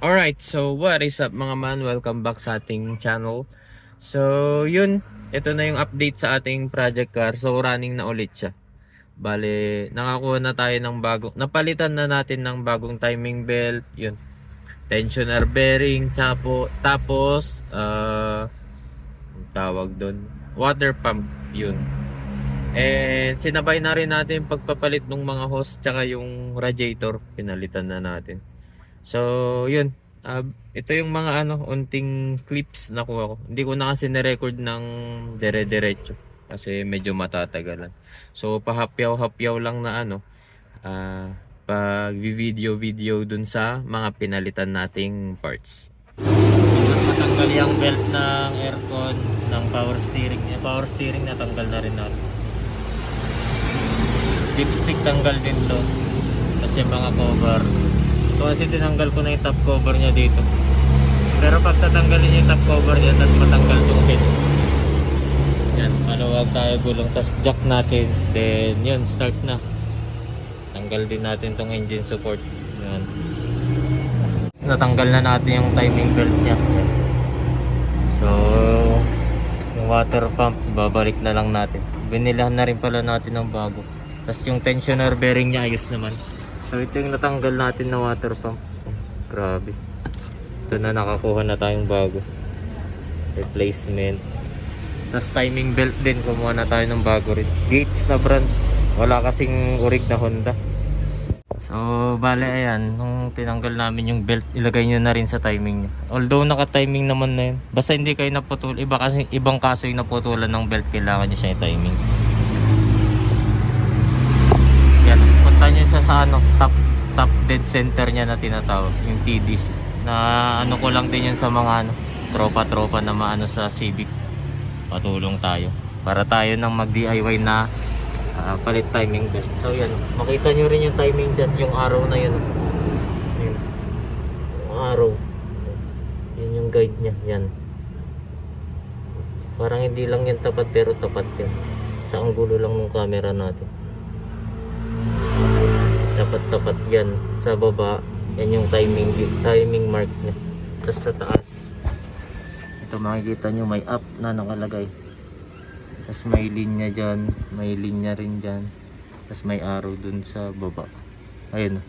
Alright, so what is up mga man? Welcome back sa ating channel. So yun, ito na yung update sa ating project car. So running na ulit siya. Bale, nakakuha na tayo ng bagong, napalitan na natin ng bagong timing belt. Yun, tensioner bearing, tapos tawag doon, water pump. Yun. And sinabay na rin natin pagpapalit ng mga hose tsaka yung radiator, pinalitan na natin. So, yun. Ito yung mga unting clips na kuha ko. Hindi ko na kasi na-record ng dire-diretso kasi medyo matatagalan. So, pahapyaw-hapyaw lang na pag video dun sa mga pinalitan nating parts. So, matanggal yung belt ng aircon, ng power steering. Yung power steering natanggal na rin natin. Dipstick tanggal din to. Kasi mga cover. So kasi tinanggal ko na yung top cover niya dito. Pero pag tatanggalin yung top cover niya, tapos matanggal itong head. Yan, maluwag tayo gulong. Tapos jack natin. Then yun, start na. Tanggal din natin itong engine support. Yan. Natanggal na natin yung timing belt niya. So yung water pump, babalik na lang natin. Binilahan na rin pala natin ng bago. Tapos yung tensioner bearing niya ayos naman. So ito yung natanggal natin na water pump. Grabe. Ito na, nakakuha na tayong bago. Replacement. Tapos timing belt din, kumuha na tayo ng bago rin. Gates na brand. Wala kasing urig na Honda. So bale ayan, nung tinanggal namin yung belt, ilagay nyo na rin sa timing nyo. Although naka-timing naman na yun. Basta hindi kayo naputol. Ibang kaso yung naputulan ng belt, kailangan nyo siya yung timing. Yan, punta nyo siya sa top dead center niya na tinatawag, yung TDC. Na ko lang din yun sa mga tropa na maano sa Civic. Patulong tayo para tayo nang mag DIY na palit timing belt. So yan, makita nyo rin yung timing dyan, yung arrow na yun. Yun. Yung arrow. Yun yung guide nya. Yan. Parang hindi lang yan tapat, pero tapat yan. Sa anggulo lang ng camera natin. Tapat yan. Sa baba, yan yung timing mark nya. Tapos sa taas, ito makikita nyo may up na nakalagay. Tapos may linya dyan, may linya rin dyan. Tapos may arrow dun sa baba. Ayun.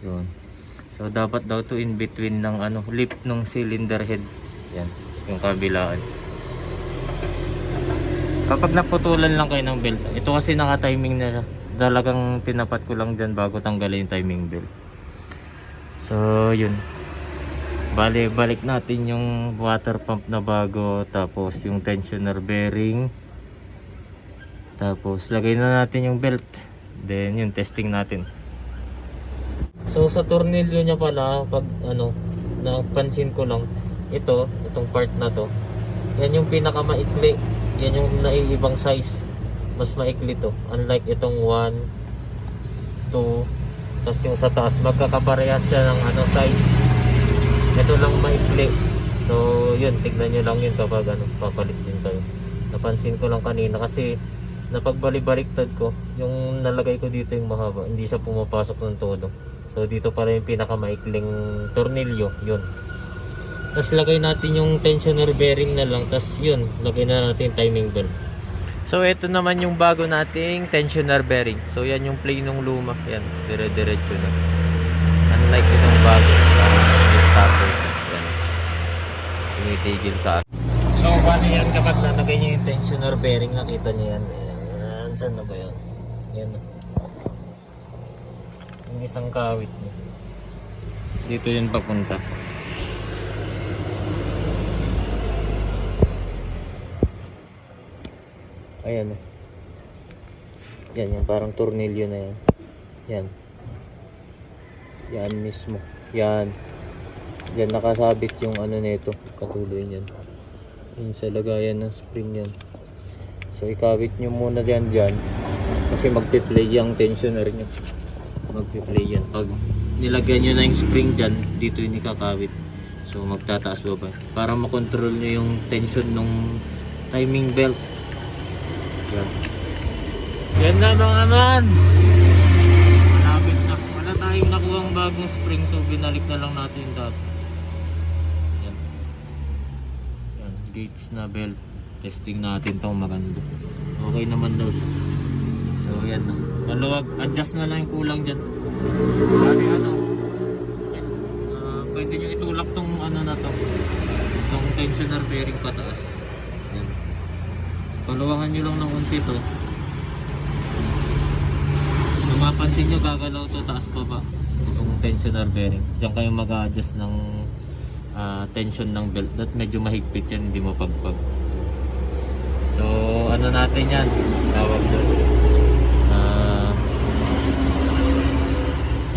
Yun. So dapat daw to in between ng lip ng cylinder head. Yan, yung kabilaan. Kapag naputulan lang kayo ng belt, ito kasi naka-timing na siya. Talagang tinapat ko lang dyan bago tanggalin yung timing belt. So yun. Bale, balik natin yung water pump na bago, tapos yung tensioner bearing, tapos lagay na natin yung belt, then yung testing natin. So sa tornilyo nya pala, pag napansin ko lang, itong part na to, yan yung pinaka maikli, yan yung naiibang size, mas maikli to, unlike itong 1, 2, tapos yung sa taas magkakaparehas siya ng size. Ito lang maikli. So yun, tignan nyo lang yun kapag papalit din kayo. Napansin ko lang kanina kasi napagbalik-baliktad ko, yung nalagay ko dito yung mahaba, hindi siya pumapasok ng todo. So dito pala yung pinakamaikling tornilyo, yun. Tapos lagay natin yung tensioner bearing na lang, tapos yun, lagay na natin timing belt. So ito naman yung bago nating tensioner bearing. So yan yung plain ng luma, yan, dire-diretso na. Unlike itong bago, starter. Yan. Tumitigil ka. So paano yan kapag nalagay nyo yung tensioner bearing, nakita nyo yan. Ayan, saan na ba yan? Yan. Yung isang kawit nyo. Dito yun papunta. Ayan. Yan, yung parang tornilyo na yan. Yan. Yan mismo. Yan. Yan nakasabit yung nito, katuloy niyan. Yung sa lagayan ng spring yan. So ikabit nyo muna dyan kasi magpi-play yung tensioner nyo. Magpi-play yan. Pag nilagyan nyo na yung spring dyan, dito yung ikakabit. So magtataas baba para makontrol nyo yung tension ng timing belt. Yan. Yan na mga man. Malapit na. tayong nakuhang bagong spring, so binalik na lang natin yung dati. Yan. Yan, gates na belt. Testing natin tong maganda. Okay naman daw siya. So yan na. Maluwag, adjust na lang yung kulang dyan. Bali ano, pwede nyo itulak tong ano na to, itong tensioner bearing pataas. Yan. Paluwangan nyo lang ng unti to. Kung mapansin nyo, gagalaw to taas pa ba itong tensioner bearing. Diyan kayo mag-a-adjust ng tension ng belt. That medyo mahigpit yan, hindi mapagpag. So ano natin yan, tawag doon,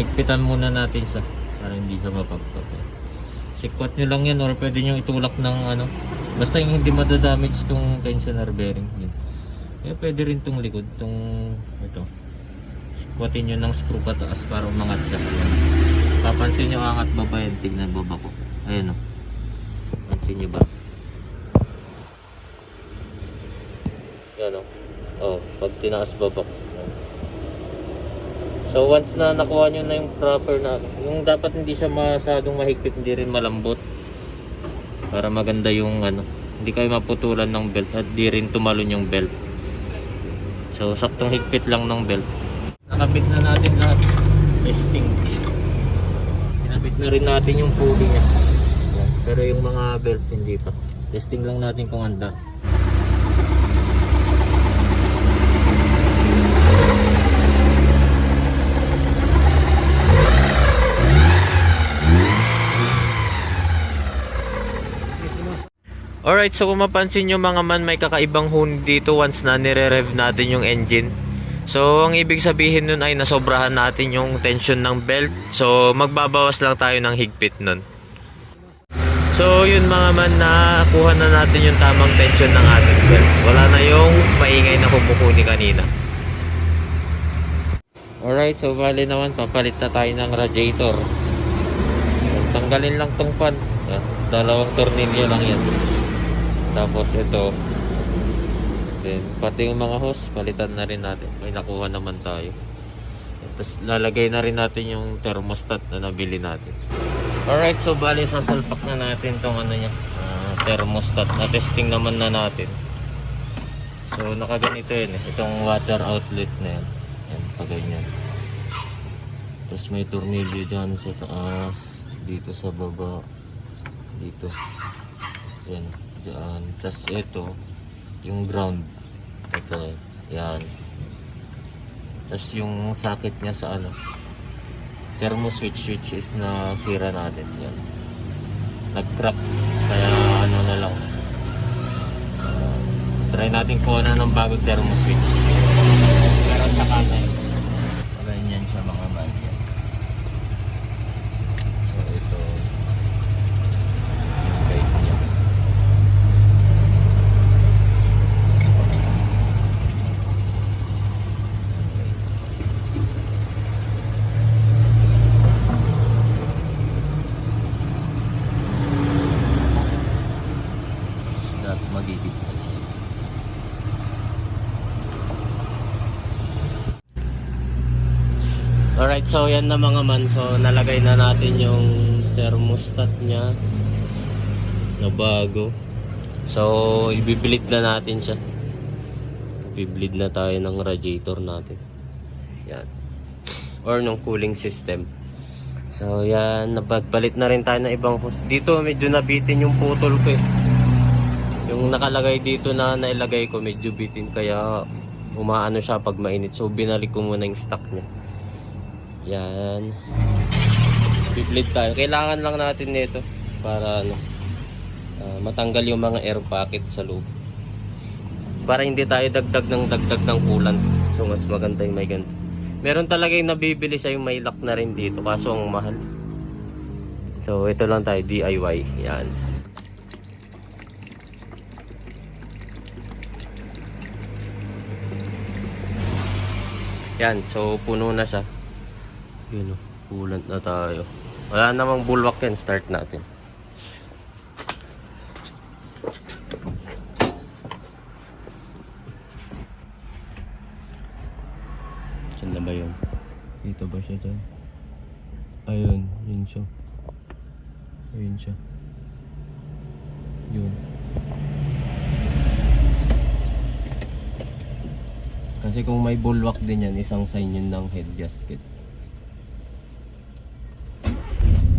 higpitan muna natin sa para hindi siya mapagpag. Sikwat nyo lang yan, or pwede nyo itulak ng ano, basta yung hindi madadamage itong tensioner bearing yun. Kaya pwede rin itong likod, itong ito, sikwatin nyo ng screw pataas para umangat siya. Papansin nyo angat baba yan, tignan baba ko, ayun o, pansin nyo ba yan o, oh, pag tinaas baba ko. So once na nakuha nyo na yung proper na, yung dapat hindi siya masyadong mahigpit, hindi rin malambot, para maganda yung ano, hindi kayo maputulan ng belt at di rin tumalon yung belt. So saktong higpit lang ng belt. Nakabit na natin lahat, testing. Kinabit na rin natin yung pulley niya. Yan. Pero yung mga belt hindi pa. Testing lang natin kung handa. Alright, so kung mapansin nyo mga man, may kakaibang huni dito once na nire-rev natin yung engine. So ang ibig sabihin nun ay nasobrahan natin yung tension ng belt. So magbabawas lang tayo ng higpit nun. So yun mga man, nakuha na natin yung tamang tension ng ating belt. Wala na yung maingay na kumukuha kanina. Alright, so bali naman, papalit na tayo ng radiator. Tanggalin lang tong pan. Dalawang tornilyo lang yan. Tapos ito, then pati yung mga hose palitan na rin natin, may nakuha naman tayo. Tapos lalagay na rin natin yung thermostat na nabili natin. Alright, so bali sasalpak na natin tong ano nya, thermostat na testing naman na natin. So nakaganito yun eh, itong water outlet na yan. Yan, pag ganyan. Tapos may tornilyo dyan sa taas, dito sa baba, dito, yan, dyan. Tapos ito yung ground, ito, yan. Tapos yung socket niya sa ano, thermo switch is na sira natin, yan, nag-crack, kaya ano na lang, try natin kuha ng bagong thermo switch. Pero sa kanay ganyan siya mga man. So ito yung guide niya. Magigit. Alright, so yan na mga man. So nalagay na natin yung thermostat nya na bago. So ibiblid na natin siya. Ibiblid na tayo ng radiator natin. Yan. Or ng cooling system. So yan, napagpalit na rin tayo ng ibang hose. Dito medyo nabitin yung putol ko eh. Yung nakalagay dito na nailagay ko medyo bitin, kaya umaano siya pag mainit. So binalik ko muna yung stock niya. Yan. Bibleed tayo. Kailangan lang natin nito para ano, matanggal yung mga air pocket sa loob. Para hindi tayo dagdag ng coolant. So mas maganda yung may ganito. Meron talaga yung nabibili siya yung may lock na rin dito, kaso ang mahal. So ito lang tayo, DIY. Yan. Yan, so puno na siya. Yun o, coolant na tayo. Wala namang bulwark yan, start natin. Saan na ba yun? Dito ba siya dyan? siya. Ayun siya. Yun. Kasi kung may bulwark din yan, isang sign yun ng head gasket.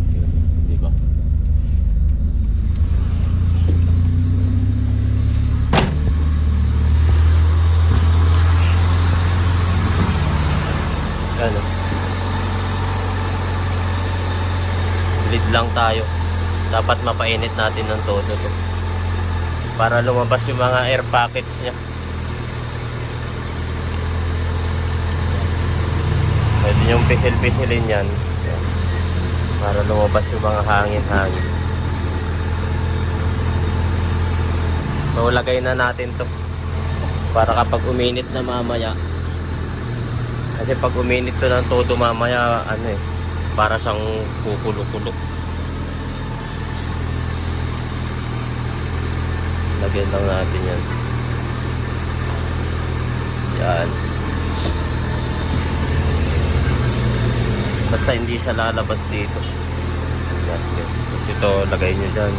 Yun, diba? Ano? Lead lang tayo. Dapat mapainit natin ng todo to para lumabas yung mga air pockets niya. Pwede yung pisil-pisilin yan. Yan. Para lumabas yung mga hangin-hangin. So lagay na natin to para kapag uminit na mamaya, kasi pag uminit to ng todo mamaya, ano eh, para siyang kukulo-kulo. Lagyan lang natin yan. Yan. Basta hindi siya lalabas dito. Yan. Tapos ito, lagay nyo dyan.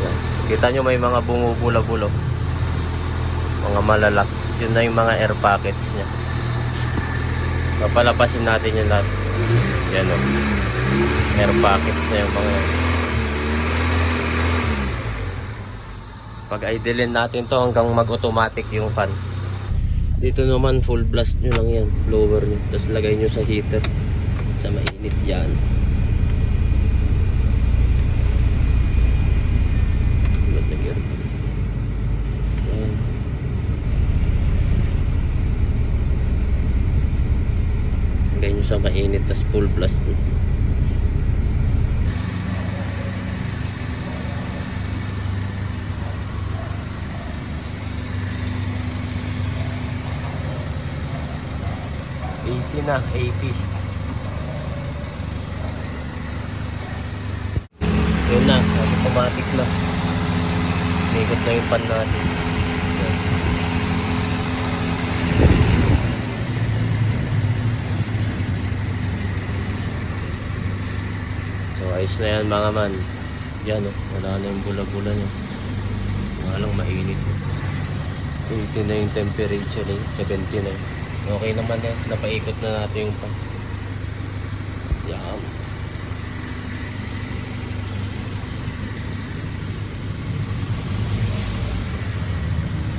Yan. Kita nyo may mga bumubula-bulo. Mga malalak. Yun na yung mga air pockets nya. Papalapasin natin yung lahat. Yan o. Air pockets na yung mga. Pag-idlein natin to hanggang mag-automatic yung fan. Dito naman full blast nyo lang yan. Blower nyo. Tapos lagay nyo sa heater. Sa mainit yan. Yan. Lagay nyo sa mainit. Tapos full blast nyo. Na 80. Yun na, automatic na. Ikot na yung pan natin. Yan. So ayos na yan mga man. Yan oh, wala na yung bula-bula niya. Wala lang mainit. 80 na yung temperature eh, 70 na yun. Okay naman eh, napaikot na natin yung pan. Yan.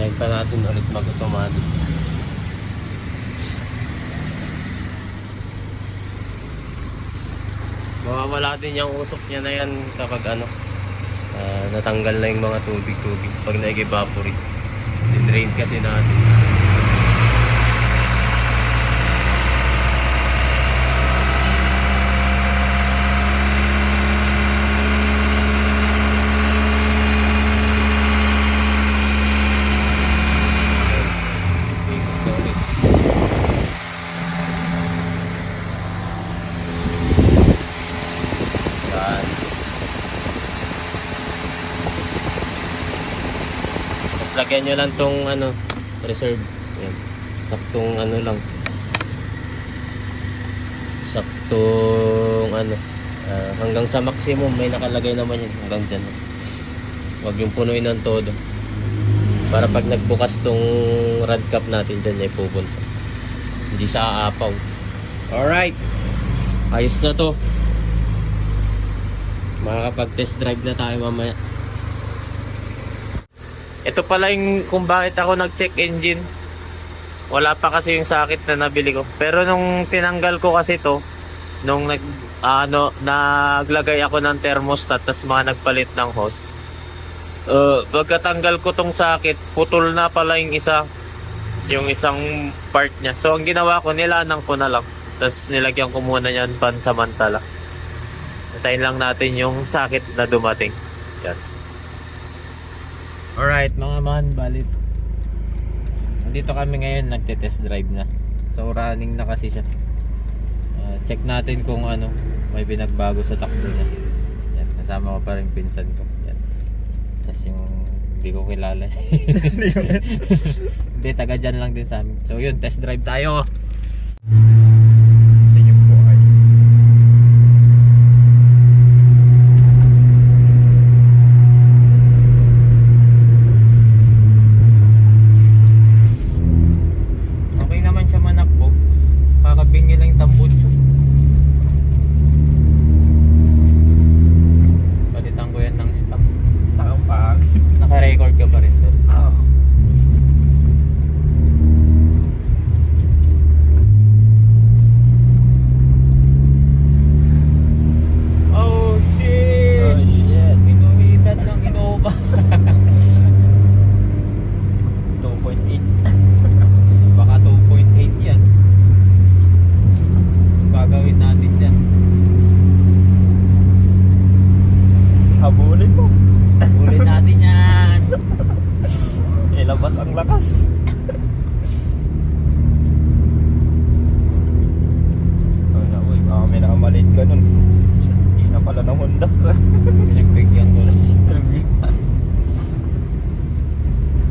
Time pa natin ulit mag-automatic. Mawawala din yung usok niya na yan kapag ano, natanggal na yung mga tubig-tubig pag nag-evaporate. Din-drain kasi natin. Lagyan nyo lang tong ano, reserve. Yan. Saktong ano lang. Saktong ano, hanggang sa maximum may nakalagay naman yun. Hanggang dyan. Huwag yung punuin ng todo. Para pag nagbukas tong rod cap natin dyan ay pupunta. Hindi siya aapaw. Alright. Ayos na to. Makakapag test drive na tayo mamaya. Ito pala yung kung bakit ako nag-check engine. Wala pa kasi yung sakit na nabili ko. Pero nung tinanggal ko kasi to, nung naglagay ako ng thermostat tapos mga nagpalit ng hose. Pagkatanggal ko tong sakit, putol na pala yung isang part niya. So ang ginawa ko, nilanang ko na lang. Tapos nilagyan ko muna yan pansamantala. Tayin lang natin yung sakit na dumating. Yan. Alright mga man, balit. Nandito kami ngayon, nagte-test drive na. So running na kasi siya. Check natin kung ano, may binagbago sa takbo niya. Yan, kasama ko pa rin pinsan ko. Yan. Tapos yung hindi ko kilala. Hindi, taga dyan lang din sa amin. So yun, test drive tayo. Sa inyo po ay lakas. Ay na, uy, may nakamalit ka nun. Hindi na pala ng Honda. Pinagbigyan ko lang.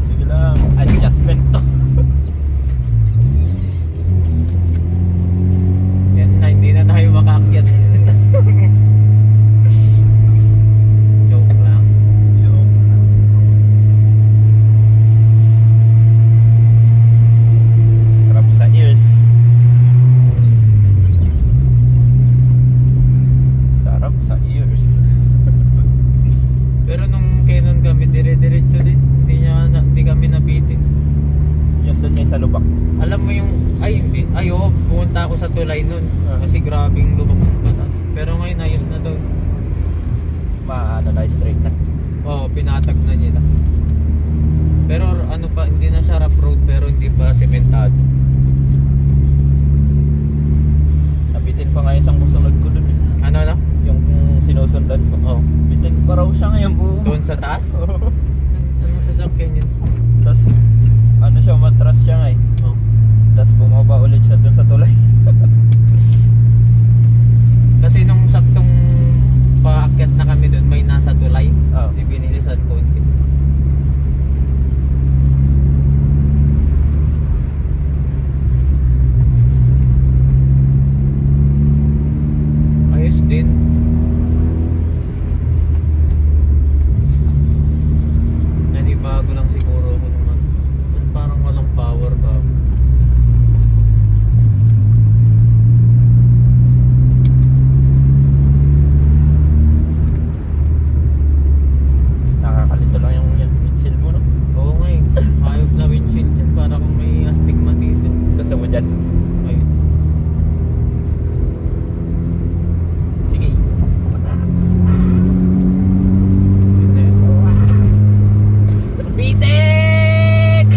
Sige lang, adjustment to. Yan na, hindi na tayo makaakyat. Joke lang. Sarap sa ears. Sarap sa ears. Pero nung kailan kami, dire-diretso din. Hindi kami nabitin. Yan doon niya sa lubak. Alam mo yung, hindi. Oo, pumunta ako sa tulay nun. Ah. Kasi grabing lubak ng batas. Pero ngayon, ayos na daw. Maano na, straight na. Oo, pinatag na nila. Pero ano pa, hindi na siya rough road, pero hindi pa sementado. Nabitin pa nga isang kasunod ko doon. Ano na? Yung sinusundan ko. Oo. Bitin pa raw siya ngayon po. Doon sa taas? Anong sasakyan yun? Tapos, ano siya, matras siya nga eh. Oo. Tapos bumaba ulit siya doon sa tulay. Kasi nung saktong paakyat na kami doon, may nasa tulay. Oo. Di binilisan konti. Ayos din. Nanibago lang siguro ako nung ano. Parang walang power ba? Nakakalito lang yung windshield mo, no? Oo nga eh. Ayos na windshield yan. Para kung may astigmatism. Gusto mo dyan? Ayun. Sige. Yun na yun. Bitek!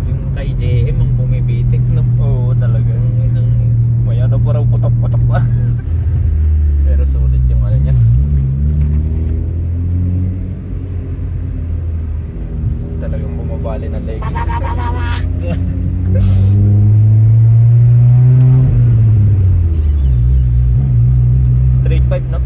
Yung kay JM ang bumibitik, no? Oo, talaga. Ang inang... May ano pa raw, patok-patok pa. Pero sulit yung ano niya. Talagang bumabali ng leg. Straight pipe, no?